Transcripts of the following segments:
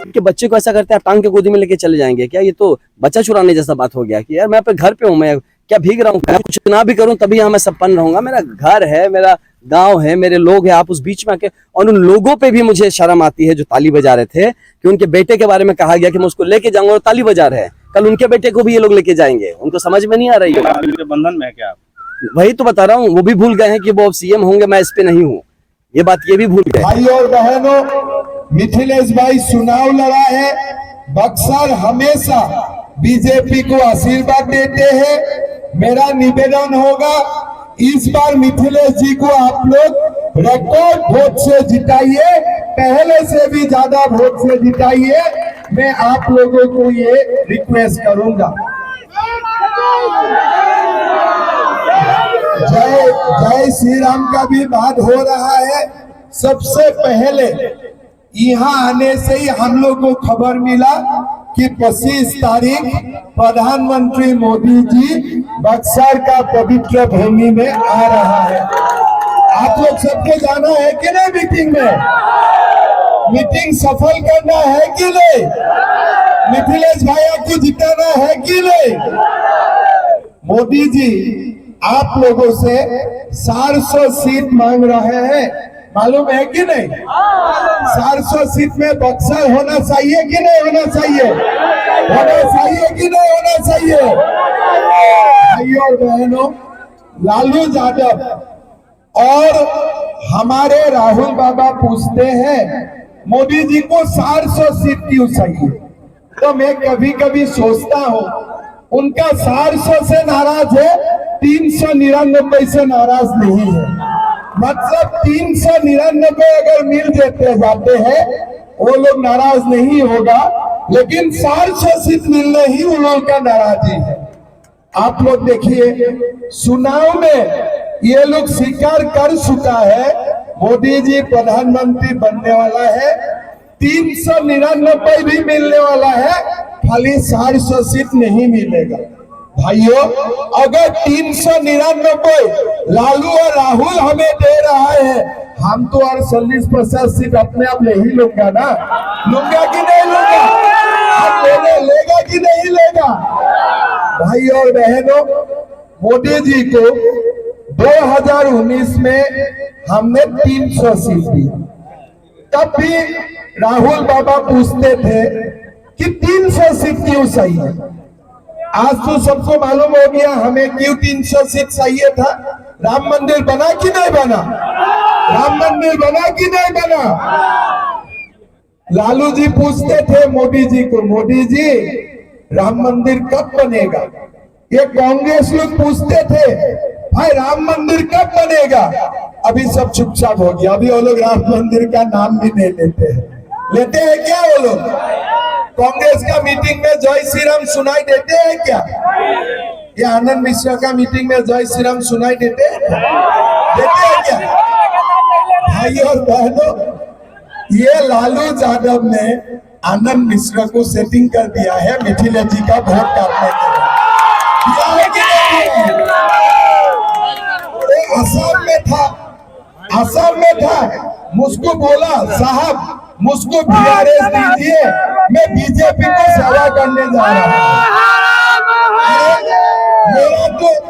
कि बच्चे को ऐसा करते हैं, टांग के गोदी में लेके चले जाएंगे क्या? ये तो बच्चा चुराने जैसा बात हो गया कि यार मैं अपने घर पे हूँ, मैं क्या भीग रहा हूँ? मैं कुछ ना भी करूँ तभी यहाँ मैं संपन्न रहूंगा। मेरा घर है, मेरा गांव है, मेरे लोग हैं, आप उस बीच में आके। और उन लोगों पे भी मुझे शर्म आती है जो ताली बजा रहे थे कि उनके बेटे के बारे में कहा गया कि मैं उसको लेके जाऊंगा और ताली बजा रहे हैं। कल उनके बेटे को भी ये लोग लेके जाएंगे, उनको समझ में नहीं आ रही है। बंधन में क्या? वही तो बता रहा हूँ, वो भी भूल गए हैं कि वो सीएम होंगे, मैं इस पे नहीं हूँ, ये बात ये भी भूल गए। भाई और बहनों, मिथिलेश भाई चुनाव लड़ा है। बक्सर हमेशा बीजेपी को आशीर्वाद देते हैं। मेरा निवेदन होगा, इस बार मिथिलेश जी को आप लोग रिकॉर्ड वोट से जिताइए, पहले से भी ज्यादा वोट से जिताइए। मैं आप लोगों को ये रिक्वेस्ट करूंगा। जय जय श्री राम का भी बात हो रहा है। सबसे पहले यहाँ आने से ही हम लोग को खबर मिला कि 25 तारीख प्रधानमंत्री मोदी जी बक्सर का पवित्र भूमि में आ रहा है। आप लोग सबको जाना है कि नहीं? मीटिंग में, मीटिंग सफल करना है कि नहीं? मिथिलेश भैया को जिताना है कि नहीं? मोदी जी आप लोगों से 400 सीट मांग रहे हैं, मालूम है कि नहीं? 400 सीट में बक्सर होना चाहिए कि नहीं होना चाहिए? होना चाहिए कि नहीं होना चाहिए? भाइयों और बहनों, लालू यादव और हमारे राहुल बाबा पूछते हैं मोदी जी को 400 सीट क्यों चाहिए? तो मैं कभी कभी सोचता हूँ, उनका 400 से नाराज है, 399 से नाराज नहीं है। मतलब 399 अगर मिल जाते हैं वो लोग नाराज नहीं होगा, लेकिन 400 सीट मिलने ही उन लोगों का नाराजी है। आप लोग देखिए, चुनाव में ये लोग स्वीकार कर चुका है मोदी जी प्रधानमंत्री बनने वाला है, 399 भी मिलने वाला है, खाली 400 सीट नहीं मिलेगा। भाइयों, अगर 399 लालू और राहुल हमें दे रहा है, हम तो और 40-50 सीट अपने आप ले ही लूंगा ना। लूंगा कि नहीं लूंगा? आप लेगा कि नहीं लेगा? भाई और बहनों, मोदी जी को 2019 में हमने 300 सीट दी। तब भी राहुल बाबा पूछते थे कि 300 सीट क्यों चाहिए? आज तो सबको मालूम हो गया हमें क्यों 300 सीट चाहिए था। राम मंदिर बना कि नहीं बना? राम मंदिर बना कि नहीं बना? लालू जी पूछते थे मोदी जी को, मोदी जी राम मंदिर कब बनेगा? ये कांग्रेस लोग पूछते थे, भाई राम मंदिर कब बनेगा? अभी सब चुपचाप हो गया, अभी वो लोग राम मंदिर का नाम भी नहीं लेते हैं। लेते हैं क्या वो लोग? कांग्रेस का मीटिंग में जय श्री राम सुनाई देते हैं क्या? ये आनंद मिश्रा का मीटिंग में जय श्री राम सुनाई देते हैं क्या? भाई और बहनों, ये लालू यादव ने आनंद मिश्रा को सेटिंग कर दिया है मिथिलेश जी का वोट काटने के लिए। दिया है कि नहीं? असम में था, मुझको बोला साहब मुझको बीआरएस दीजिए, मैं बीजेपी को सेवा करने जा रहा हूँ।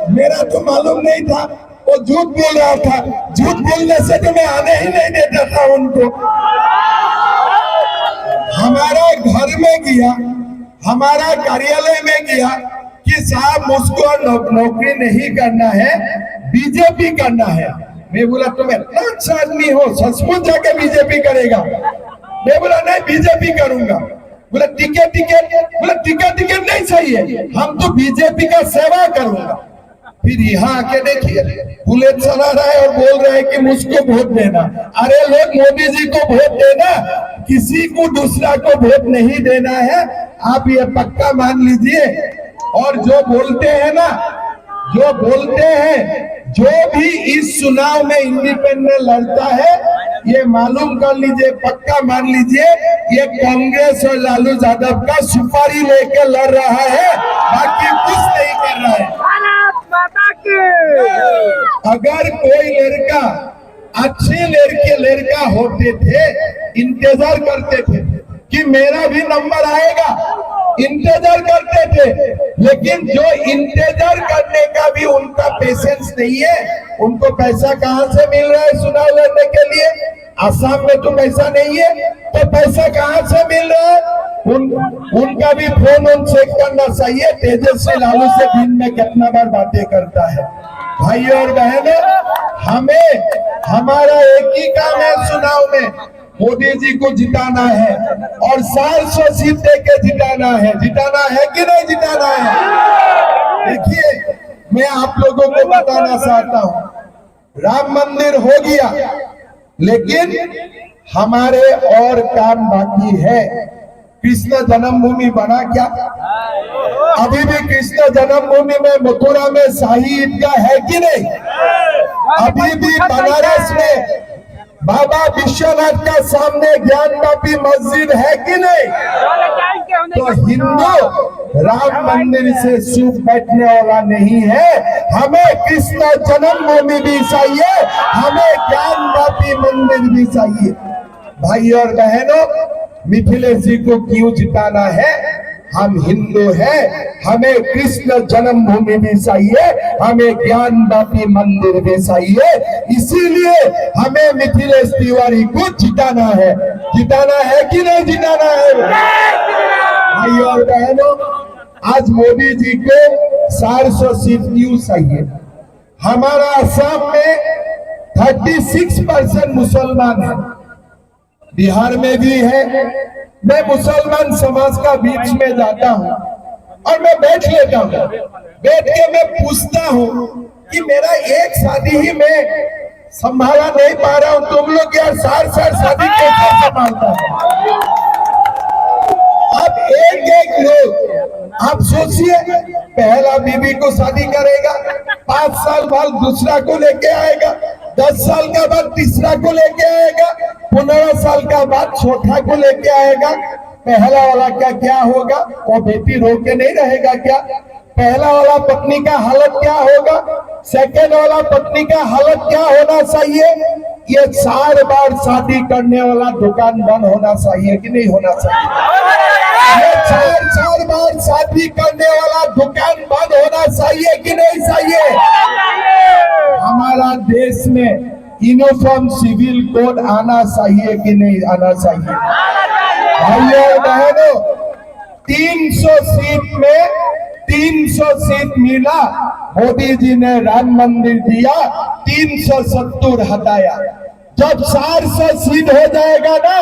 मेरा तो मालूम नहीं था, वो झूठ बोल रहा था। झूठ बोलने से तो मैं आने ही नहीं देता था उनको। हमारा घर में गया, हमारा कार्यालय में गया कि साहब मुझको नौकरी नहीं करना है, बीजेपी करना है। मैं बोला तुम इतना अच्छा आदमी हो, सचमुच जाके बीजेपी करेगा? मैं बोला नहीं, बीजेपी करूंगा। बोला टिकट नहीं चाहिए, हम तो बीजेपी का सेवा करूंगा। फिर यहाँ आके देखिए, बुलेट चला रहा है और बोल रहे हैं कि मुझको वोट देना। अरे लोग, मोदी जी को वोट देना, किसी को दूसरा को वोट नहीं देना है, आप ये पक्का मान लीजिए। और जो बोलते हैं ना, जो भी इस चुनाव में इंडिपेंडेंट लड़ता है, ये मालूम कर लीजिए, पक्का मान लीजिए, ये कांग्रेस और लालू यादव का सुपारी लेकर लड़ रहा है, बाकी कुछ नहीं कर रहा है। अगर कोई लड़का अच्छे लड़का होते थे, इंतजार करते थे, कि मेरा भी नंबर आएगा, इंतजार करते थे। लेकिन जो इंतजार करने का भी उनका पेशेंस नहीं है, उनको पैसा कहां से मिल रहा है चुनाव लड़ने के लिए? आसाम में तो पैसा नहीं है, तो पैसा कहां से मिल रहा है? उनका भी फोन ऑन चेक करना चाहिए। तेजस्वी लालू से दिन में कितना बार बातें करता है। भाई और बहनों, हमें हमारा एक ही काम है चुनाव में, मोदी जी को जिताना है और 400 सीट देके जिताना है। जिताना है कि नहीं जिताना है? देखिए, मैं आप लोगों को बताना चाहता हूं, राम मंदिर हो गया, लेकिन हमारे और काम बाकी है। कृष्ण जन्मभूमि बना क्या? अभी भी कृष्ण जन्मभूमि में मथुरा में शाही ईदगाह है कि नहीं? अभी भी बनारस में बाबा विश्वनाथ का सामने ज्ञानवापी मस्जिद है कि नहीं? तो हिंदू राम मंदिर से चुप बैठने वाला नहीं है। हमें कृष्ण जन्मभूमि भी चाहिए, हमें ज्ञानवापी मंदिर भी चाहिए। भाई और बहनों, मिथिलेश जी को क्यों जिताना है? हम हिंदू हैं, हमें कृष्ण जन्मभूमि भी चाहिए, हमें ज्ञानवापी मंदिर भी चाहिए। इसीलिए हमें मिथिलेश तिवारी को जिताना है। जिताना है कि नहीं जिताना है? भाई और बहनों, आज मोदी जी को 400 सीट क्यों चाहिए? हमारा असम में 36% मुसलमान है, बिहार में भी है। मैं मुसलमान समाज का बीच में जाता हूँ और मैं बैठ लेता हूँ, बैठ के मैं पूछता हूँ कि मेरा एक शादी ही मैं संभाला नहीं पा रहा हूँ, तुम लोग यार 4 शादी कैसे संभालता है? अब एक लोग, आप सोचिए, पहला बीवी को शादी करेगा, 5 साल बाद दूसरा को लेके आएगा, 10 साल का बाद तीसरा को लेके आएगा, 15 साल का बाद चौथा को लेके आएगा। पहला वाला क्या होगा? वो बेटी रो के नहीं रहेगा क्या? पहला वाला पत्नी का हालत क्या होगा? सेकेंड वाला पत्नी का हालत क्या होना चाहिए? ये 4 बार शादी करने वाला दुकान बंद होना चाहिए कि नहीं होना चाहिए? ये 4 बार शादी करने वाला दुकान बंद होना चाहिए कि नहीं चाहिए? हमारा देश में यूनिफॉर्म सिविल कोड आना चाहिए कि नहीं आना चाहिए? भाइयों और बहनों, 300 सीट में 300 सीट मिला, मोदी जी ने राम मंदिर दिया, 370 हटाया। जब 400 सीट हो जाएगा ना,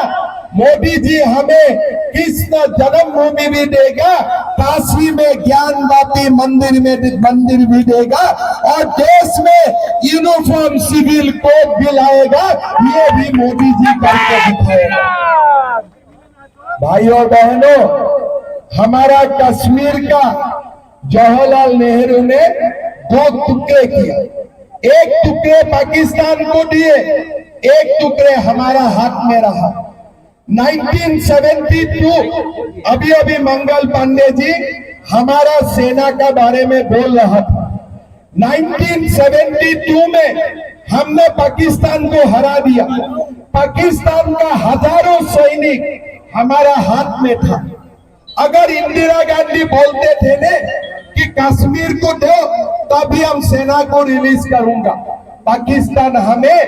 मोदी जी हमें कृष्ण जन्मभूमि भी देगा, काशी में ज्ञानवापी मंदिर भी देगा और देश में यूनिफॉर्म सिविल कोड भी लाएगा। ये भी मोदी जी करके दिखाएगा। भाइयों और बहनों, हमारा कश्मीर का जवाहरलाल नेहरू ने 2 टुकड़े किए, एक टुकड़े पाकिस्तान को दिए, एक टुकड़े हमारा हाथ में रहा। 1972 अभी मंगल पांडे जी हमारा सेना का बारे में बोल रहा था। 1972 में हमने पाकिस्तान को हरा दिया। पाकिस्तान का हजारों सैनिक हमारा हाथ में था। अगर इंदिरा गांधी बोलते थे ने कि कश्मीर को दो, तभी हम सेना को रिलीज करूंगा, पाकिस्तान हमें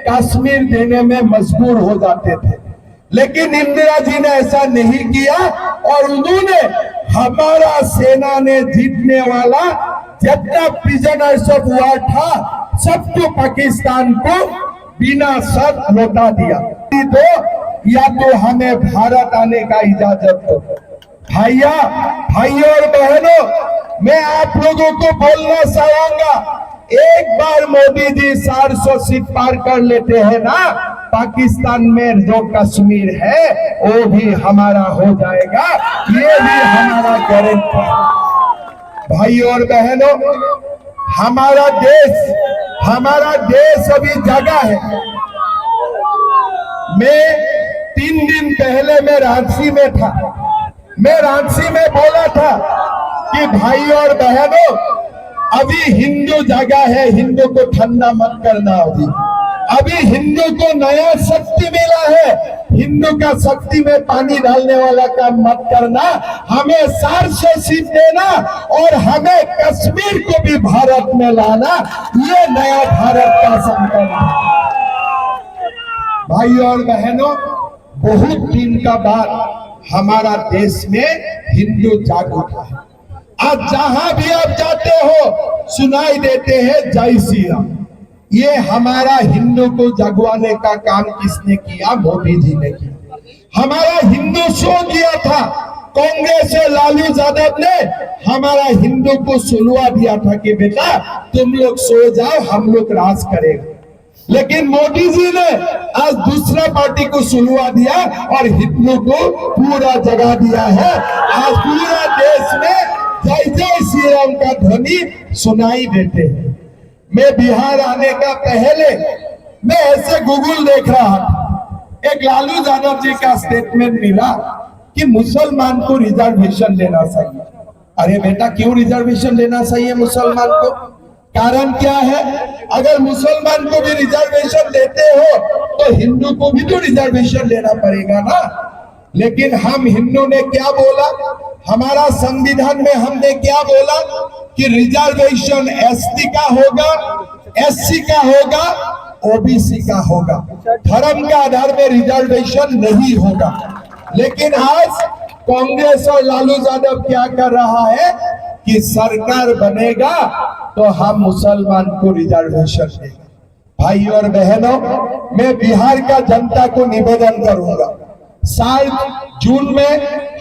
कश्मीर देने में मजबूर हो जाते थे। लेकिन इंदिरा जी ने ऐसा नहीं किया और उन्होंने हमारा सेना ने जीतने वाला जितना प्रिजनर्स ऑफ वॉर था सबको पाकिस्तान को बिना शर्त लौटा दिया। तो या तो हमें भारत आने का इजाजत दो। भाइयों और बहनों, मैं आप लोगों को बोलना चाहूंगा, एक बार मोदी जी 400 सीट पार कर लेते हैं ना, पाकिस्तान में जो कश्मीर है वो भी हमारा हो जाएगा। ये भी हमारा गारंटी है। भाइयों और बहनों, हमारा देश अभी जगह है। मैं 3 दिन पहले मैं रांची में था। मैं रांची में बोला था कि भाइयों और बहनों, अभी हिंदू जगह है, हिंदू को ठंडा मत करना। अभी हिंदू को नया शक्ति मिला है, हिंदू का शक्ति में पानी डालने वाला काम मत करना। हमें 4 से सीट देना और हमें कश्मीर को भी भारत में लाना, ये नया भारत का संकल्प है। भाई और बहनों, बहुत दिन का बाद हमारा देश में हिंदू जाग उठा है। आज जहां भी आप जाते हो सुनाई देते हैं जय श्री राम। ये हमारा हिंदू को जगवाने का काम किसने किया? मोदी जी ने किया। हमारा हिंदू सो गया था, कांग्रेस और लालू यादव ने हमारा हिंदू को सुलवा दिया था कि बेटा तुम लोग सो जाओ, हम लोग राज करेंगे। लेकिन मोदी जी ने आज दूसरा पार्टी को सुलवा दिया और हिंदू को पूरा जगा दिया है। आज पूरा देश में जय जय श्री राम का ध्वनि सुनाई देते हैं। मैं बिहार आने का पहले मैं ऐसे गूगल देख रहा था, एक लालू यादव जी का स्टेटमेंट मिला कि मुसलमान को रिजर्वेशन देना चाहिए। अरे बेटा, क्यों रिजर्वेशन देना चाहिए मुसलमान को? कारण क्या है? अगर मुसलमान को भी रिजर्वेशन देते हो तो हिंदू को भी तो रिजर्वेशन देना पड़ेगा ना। लेकिन हम हिंदू ने क्या बोला? हमारा संविधान में हमने क्या बोला कि रिजर्वेशन एसटी का होगा, एससी का होगा, ओबीसी का होगा, धर्म के आधार में रिजर्वेशन नहीं होगा। लेकिन आज कांग्रेस और लालू यादव क्या कर रहा है कि सरकार बनेगा तो हम मुसलमान को रिजर्वेशन देंगे। भाई और बहनों, मैं बिहार का जनता को निवेदन करूंगा, शायद जून में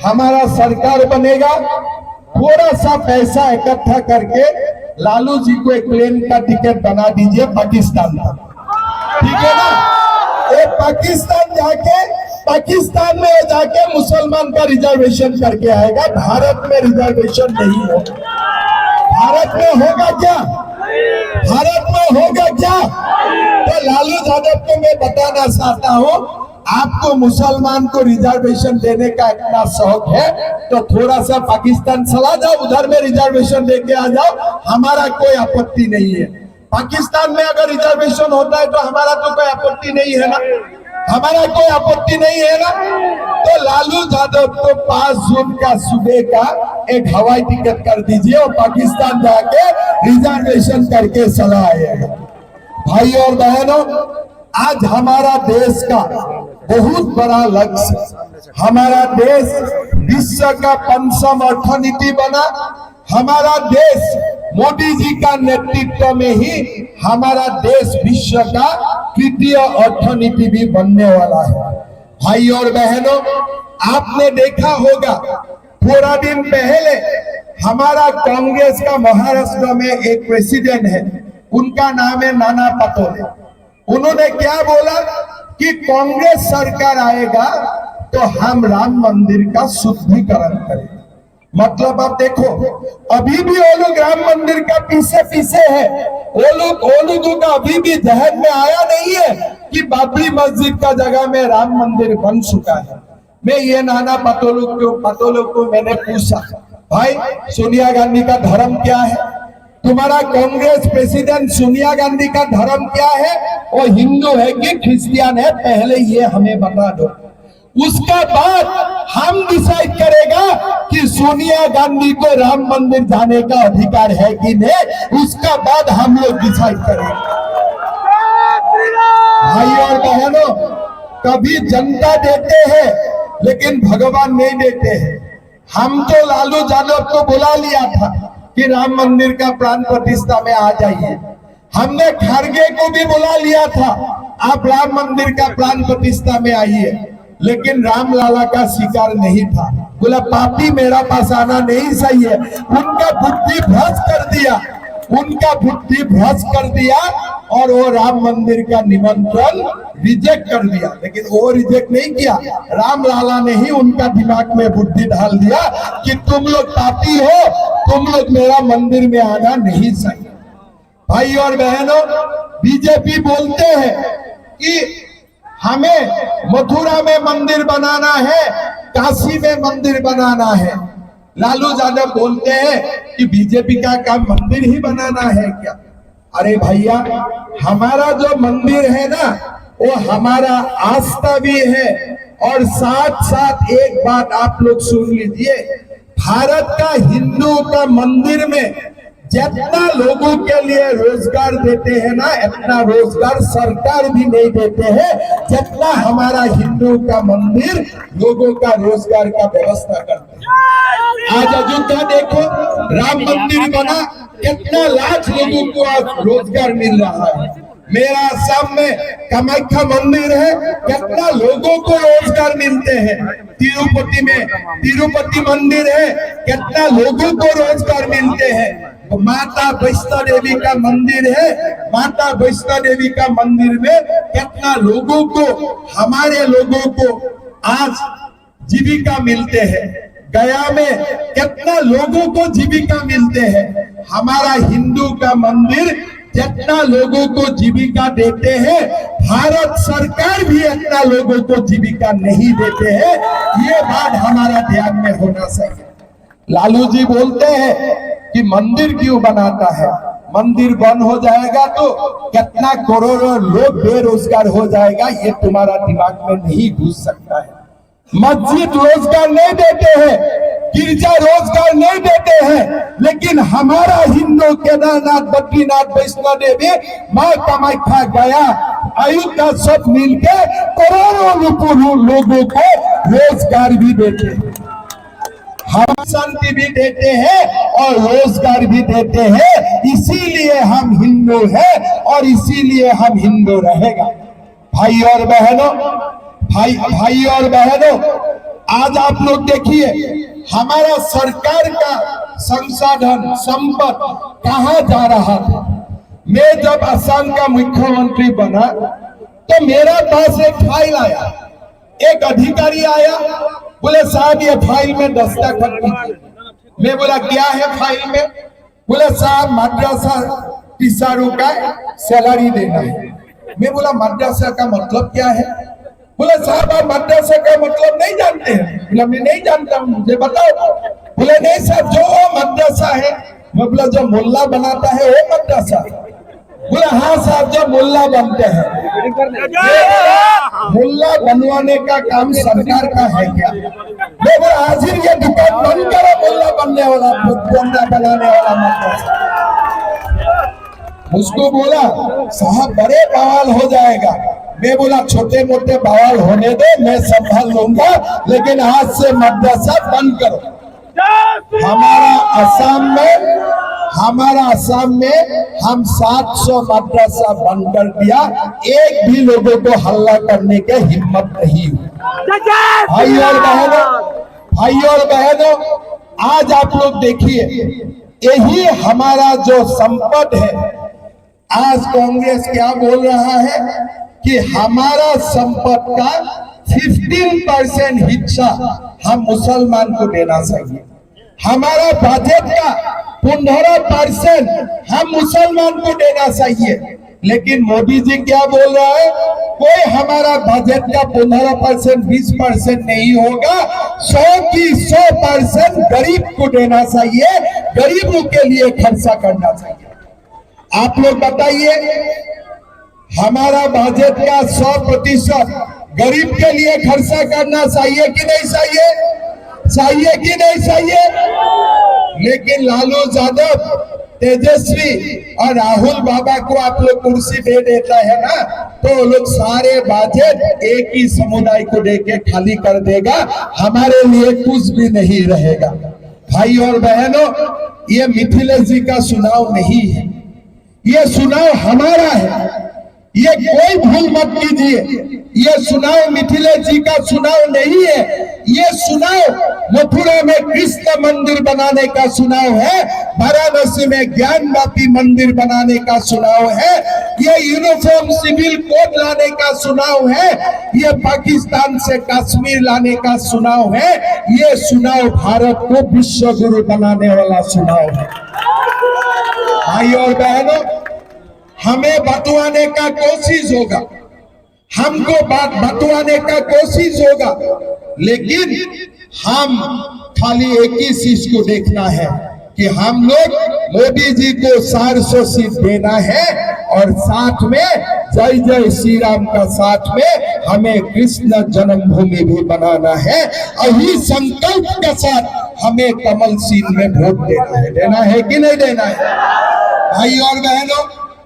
हमारा सरकार बनेगा, थोड़ा सा पैसा इकट्ठा करके लालू जी को एक प्लेन का टिकट बना दीजिए पाकिस्तान का, ठीक है ना? वो पाकिस्तान में जाके मुसलमान का रिजर्वेशन करके आएगा। भारत में रिजर्वेशन नहीं होगा। भारत में होगा क्या? भारत में होगा क्या? तो लालू यादव को मैं बताना चाहता हूँ, आपको मुसलमान को रिजर्वेशन देने का इतना शौक है तो थोड़ा सा पाकिस्तान चला जाओ, उधर में रिजर्वेशन लेके आ जाओ, हमारा कोई आपत्ति नहीं है। पाकिस्तान में अगर रिजर्वेशन होता है तो हमारा तो कोई आपत्ति नहीं है ना, हमारा कोई आपत्ति नहीं है ना। तो लालू यादव को 5 जून का सुबह का एक हवाई टिकट कर दीजिए और पाकिस्तान जाके रिजर्वेशन करके चला आएगा। भाई और बहनों, आज हमारा देश का बहुत बड़ा लक्ष्य, हमारा देश विश्व का 5वां अर्थनीति बना। हमारा देश मोदी जी का नेतृत्व में ही हमारा देश विश्व का 3य अर्थनीति भी बनने वाला है। भाई और बहनों, आपने देखा होगा थोड़ा दिन पहले हमारा कांग्रेस का महाराष्ट्र में एक प्रेसिडेंट है, उनका नाम है नाना पटोले। उन्होंने क्या बोला कि कांग्रेस सरकार आएगा तो हम राम मंदिर का शुद्धिकरण करेंगे। मतलब आप देखो, अभी भी वो लोग राम मंदिर का पीछे है। वो लोगों का अभी भी जहन में आया नहीं है कि बाबरी मस्जिद का जगह में राम मंदिर बन चुका है। मैं ये नाना पटोले को मैंने पूछा, भाई सोनिया गांधी का धर्म क्या है? तुम्हारा कांग्रेस प्रेसिडेंट सोनिया गांधी का धर्म क्या है? वो हिंदू है कि क्रिश्चियन है? पहले ये हमें बता दो, उसका बाद हम डिसाइड करेगा कि सोनिया गांधी को राम मंदिर जाने का अधिकार है कि नहीं, उसका बाद हम लोग डिसाइड करेंगे। भाई और बहनों, कभी जनता देते हैं लेकिन भगवान नहीं देते हैं। हम तो लालू यादव को बुला लिया था कि राम मंदिर का प्राण प्रतिष्ठा में आ जाइए। हमने खड़गे को भी बुला लिया था, आप राम मंदिर का प्राण प्रतिष्ठा में आइए, लेकिन राम लाला का शिकार नहीं था। बोला पापी मेरा पास आना नहीं सही है। उनका बुद्धि भ्रष्ट कर दिया और वो राम मंदिर का निमंत्रण रिजेक्ट कर दिया। लेकिन वो रिजेक्ट नहीं किया, राम लाला ने ही उनका दिमाग में बुद्धि डाल दिया कि तुम लोग पापी हो, तुम लोग मेरा मंदिर में आना नहीं सही। भाई और बहनों, बीजेपी बोलते हैं कि हमें मथुरा में मंदिर बनाना है, काशी में मंदिर बनाना है। लालू यादव बोलते हैं कि बीजेपी का काम मंदिर ही बनाना है क्या? अरे भैया, हमारा जो मंदिर है ना, वो हमारा आस्था भी है और साथ साथ एक बात आप लोग सुन लीजिए, भारत का हिंदू का मंदिर में जितना लोगों के लिए रोजगार देते हैं ना, इतना रोजगार सरकार भी नहीं देते हैं जितना हमारा हिंदू का मंदिर लोगों का रोजगार का व्यवस्था करते हैं। आज अयोध्या देखो, राम मंदिर बना, कितना लाख लोगों को आज रोजगार मिल रहा है। मेरा असम में कामाख्या मंदिर है, कितना लोगों को रोजगार मिलते हैं। तिरुपति में तिरुपति मंदिर है, कितना लोगों को रोजगार मिलते हैं। माता वैष्णो देवी का मंदिर है, माता वैष्णो देवी का मंदिर में कितना लोगों को, हमारे लोगों को आज जीविका मिलते हैं। गया में कितना लोगों को जीविका मिलते हैं। हमारा हिंदू का मंदिर जितना लोगों को जीविका देते हैं, भारत सरकार भी इतना लोगों को जीविका नहीं देते हैं। ये बात हमारा ध्यान में होना चाहिए। लालू जी बोलते हैं कि मंदिर क्यों बनाता है, मंदिर बंद हो जाएगा तो कितना करोड़ों लोग बेरोजगार हो जाएगा, ये तुम्हारा दिमाग में नहीं घुस सकता है। मस्जिद रोजगार नहीं देते हैं, गिरजा रोजगार नहीं देते हैं, लेकिन हमारा हिंदू केदारनाथ, बद्रीनाथ, वैष्णो देवी, माँ कामाख्या, गया, अयोध्या सब मिलके करोड़ों लोगों को रोजगार भी देते हैं, हम शांति भी देते हैं और रोजगार भी देते हैं। इसीलिए हम हिंदू हैं और इसीलिए हम हिंदू रहेगा। भाई और बहनों, भाई और बहनों, आज आप लोग देखिए हमारा सरकार का संसाधन संपत्ति कहाँ जा रहा था। मैं जब असम का मुख्यमंत्री बना तो मेरा पास एक फाइल आया, एक अधिकारी आया, बोले साहब ये फाइल में दस्तखत कीजिए। मैं बोला क्या है फाइल में? बोले साहब मद्रासा टीचरों का सैलरी देना है। मैं बोला मद्रासा का मतलब क्या है? बोले साहब आप मद्रासा का मतलब नहीं जानते हैं? बोला मैं नहीं जानता हूँ, मुझे बताओ। बोले नहीं साहब, जो मद्रासा है, मैं बोला जो मुल्ला बनाता है वो मद्रासा। बोला हाँ साहब, जो मुल्ला बनते हैं। मुल्ला बनवाने का काम सरकार का है क्या? मैं बोला हाजिर ये दुकान बंद करो, मुल्ला बनने वाला, मुल्ला बनाने वाला मद्रासा। उसको बोला साहब बड़े बवाल हो जाएगा। मैं बोला छोटे मोटे बवाल होने दो, मैं संभाल लूंगा, लेकिन आज से मद्रासा बंद करो। हमारा असम में हम 700 मद्रासा बंद कर दिया, एक भी लोगों को हल्ला करने के हिम्मत नहीं हुई। भाई और बहनों, आज आप लोग देखिए यही हमारा जो संपद है। आज कांग्रेस क्या बोल रहा है कि हमारा संपद का 15% हिस्सा हम मुसलमान को देना चाहिए। हमारा बजट का 15% हम मुसलमान को देना चाहिए। लेकिन मोदी जी क्या बोल रहा है? कोई हमारा बजट का 15%, 20% नहीं होगा, 100 की 100% गरीब को देना चाहिए, गरीबों के लिए खर्चा करना चाहिए। आप लोग बताइए, हमारा बजट का 100% गरीब के लिए खर्चा करना चाहिए कि नहीं चाहिए? चाहिए कि नहीं चाहिए? लेकिन लालू यादव, तेजस्वी और राहुल बाबा को आप लोग कुर्सी दे देता है ना, तो वो लोग सारे बजट एक ही समुदाय को देके खाली कर देगा, हमारे लिए कुछ भी नहीं रहेगा। भाई और बहनों, ये मिथिलेश जी का चुनाव नहीं है, ये चुनाव हमारा है। ये कोई भूल मत कीजिए, ये चुनाव मिथिलेश जी का चुनाव नहीं है। ये चुनाव मथुरा में कृष्ण मंदिर बनाने का चुनाव है, वाराणसी में ज्ञानवापी मंदिर बनाने का चुनाव है, ये यूनिफॉर्म सिविल कोड लाने का चुनाव है, ये पाकिस्तान से कश्मीर लाने का चुनाव है, ये चुनाव भारत को विश्व गुरु बनाने वाला चुनाव है। भाई और बहनों, हमें बतवाने का कोशिश होगा, हमको बात बतवाने का कोशिश होगा, लेकिन हम खाली एक ही चीज को देखना है कि हम लोग मोदी जी को 400 सीट देना है और साथ में जय जय श्री राम का साथ में हमें कृष्ण जन्मभूमि भी बनाना है। यही संकल्प के साथ हमें कमल सीन में वोट देना है कि नहीं देना है? भाई और बहनों,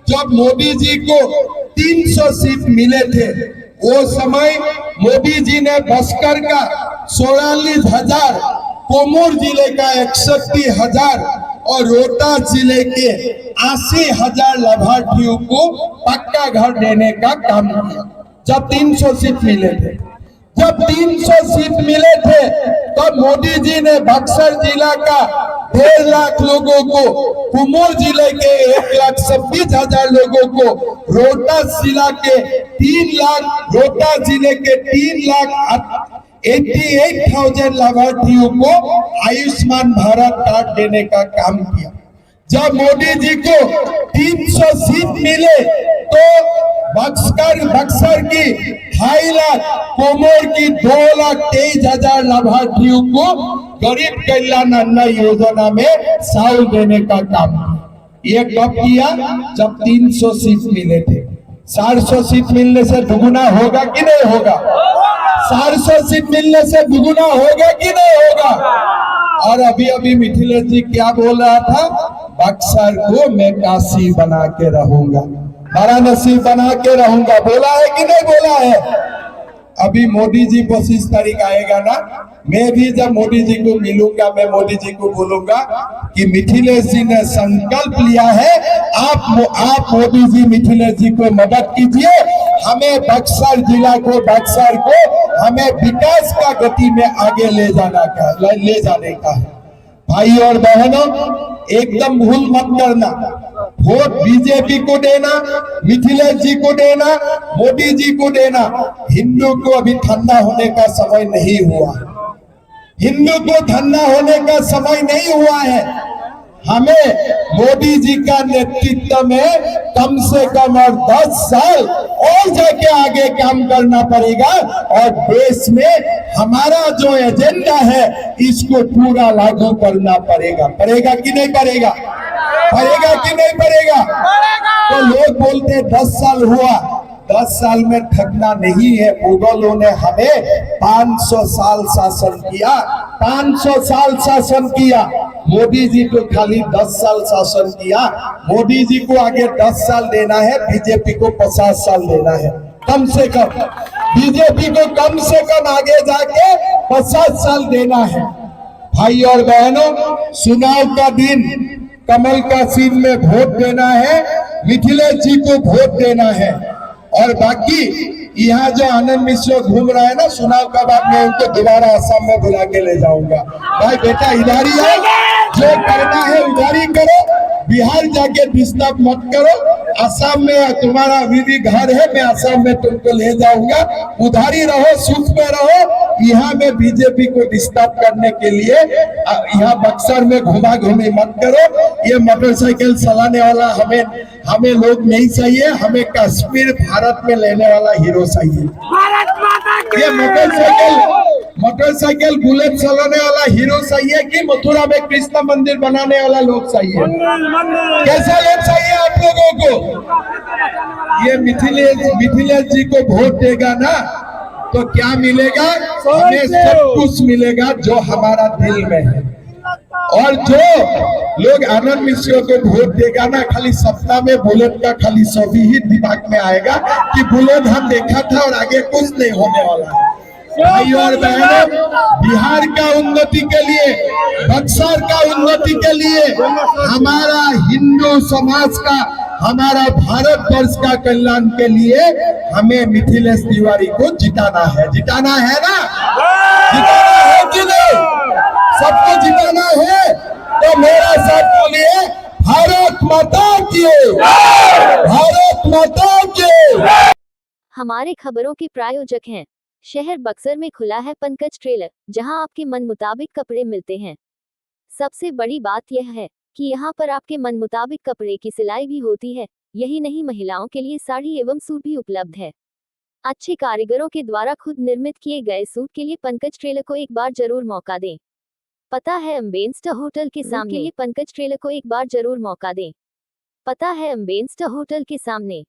जब मोदी जी को 300 सीट मिले थे, वो समय मोदी जी ने बस्तर का 44,000, कोमूर जिले का 61,000 और रोहतास जिले के 80,000 लाभार्थियों को पक्का घर देने का काम किया। जब 300 सीट मिले थे, जब 300 सीट मिले थे, तब मोदी जी ने बक्सर जिला का 1.5 लाख लोगों को, कुमूर जिले के 1,26,000 लोगों को, रोहतास जिला के 3 लाख, रोहतास जिले के 3,88,000 लाभार्थियों को आयुष्मान भारत कार्ड देने का काम किया। जब मोदी जी को 300 सीट मिले तो बक्सर की 2.5 लाख, कोमोर की 2,23,000 लाभार्थियों को गरीब कल्याण अन्न योजना में चावल देने का काम किया। ये कब किया? जब 300 सीट मिले थे। 400 सीट मिलने से दुगुना होगा कि नहीं होगा? 400 सीट मिलने से दुगुना होगा कि नहीं होगा? और अभी अभी मिथिलेश जी क्या बोल रहा था? बक्सर को मैं काशी बना के रहूंगा, वाराणसी बना के रहूंगा, बोला है कि नहीं बोला है? अभी मोदी जी 25 तारीख आएगा ना, मैं भी जब मोदी जी को मिलूंगा, मैं मोदी जी को बोलूंगा कि मिथिलेश जी ने संकल्प लिया है, आप मोदी जी मिथिलेश जी को मदद कीजिए, हमें बक्सर जिला को, बक्सर को हमें विकास का गति में आगे ले जाने का है। भाई और बहनों, एकदम भूल मत करना, वोट बीजेपी को देना, मिथिलेश जी को देना, मोदी जी को देना। हिंदू को अभी ठंडा होने का समय नहीं हुआ, हिंदू को ठंडा होने का समय नहीं हुआ है। हमें मोदी जी का नेतृत्व में कम से कम और 10 साल और जाके आगे काम करना पड़ेगा और देश में हमारा जो एजेंडा है इसको पूरा लागू करना पड़ेगा। पड़ेगा कि नहीं पड़ेगा? पड़ेगा कि नहीं पड़ेगा? तो लोग बोलते 10 साल हुआ, 10 साल में ठगना नहीं है। मुगलों ने हमें 500 साल शासन किया, 500 साल शासन किया। मोदी जी को खाली 10 साल शासन किया। मोदी जी को आगे 10 साल देना है, बीजेपी को 50 साल देना है कम से कम। बीजेपी को कम से कम आगे जाके 50 साल देना है। भाई और बहनों, चुनाव का दिन कमल का सीन में वोट देना है, मिथिलेश जी को वोट देना है। और बाकी यहाँ जो आनंद मिश्र घूम रहा है ना, चुनाव का बाद मैं उनको दोबारा असम में बुला के ले जाऊंगा। भाई बेटा इधर ही आओ, जो करना है उधर ही करो, बिहार जाके डिस्टर्ब मत करो। असम में तुम्हारा अभी भी घर है, मैं असम में तुमको ले जाऊंगा, उधर ही रहो, सुख में रहो। यहाँ में बीजेपी को डिस्टर्ब करने के लिए यहाँ बक्सर में घुमा घूमी मत करो। ये मोटरसाइकिल चलाने वाला हमें लोग नहीं चाहिए, हमें कश्मीर भारत में लेने वाला हीरो चाहिए। ये मोटरसाइकिल बुलेट चलाने वाला हीरो चाहिए कि मथुरा में कृष्ण मंदिर बनाने वाला लोग चाहिए? कैसा लोग चाहिए आप लोगों को? ये मिथिलेश जी को वोट देगा ना तो क्या मिलेगा? हमें सब कुछ मिलेगा जो हमारा दिल में है। और जो लोग आनंद मिश्र को वोट देगा ना, खाली सपना में बुलेट का खाली छवि ही दिमाग में आएगा कि बुलेट हम देखा था और आगे कुछ नहीं होने वाला है। भाई और बहनों, बिहार का उन्नति के लिए, बक्सर का उन्नति के लिए, हमारा हिंदू समाज का, हमारा भारत वर्ष का कल्याण के लिए हमें मिथिलेश तिवारी को जिताना है। जिताना है ना? जिताना है कि नहीं? सबको जिताना है तो मेरा साथ बोलिए, भारत माता की, भारत माता की। हमारे खबरों के प्रायोजक हैं शहर बक्सर में खुला है पंकज ट्रेलर, जहां आपके मन मुताबिक कपड़े मिलते हैं। सबसे बड़ी बात यह है कि यहां पर आपके मन मुताबिक कपड़े की सिलाई भी होती है। यही नहीं, महिलाओं के लिए साड़ी एवं सूट भी उपलब्ध है। अच्छे कारीगरों के द्वारा खुद निर्मित किए गए सूट के लिए पंकज ट्रेलर को एक बार जरूर मौका दें। पता है अम्बेन्स्टर होटल के सामने, पंकज ट्रेलर को एक बार जरूर मौका दें। पता है अम्बेन्स्टर होटल के सामने।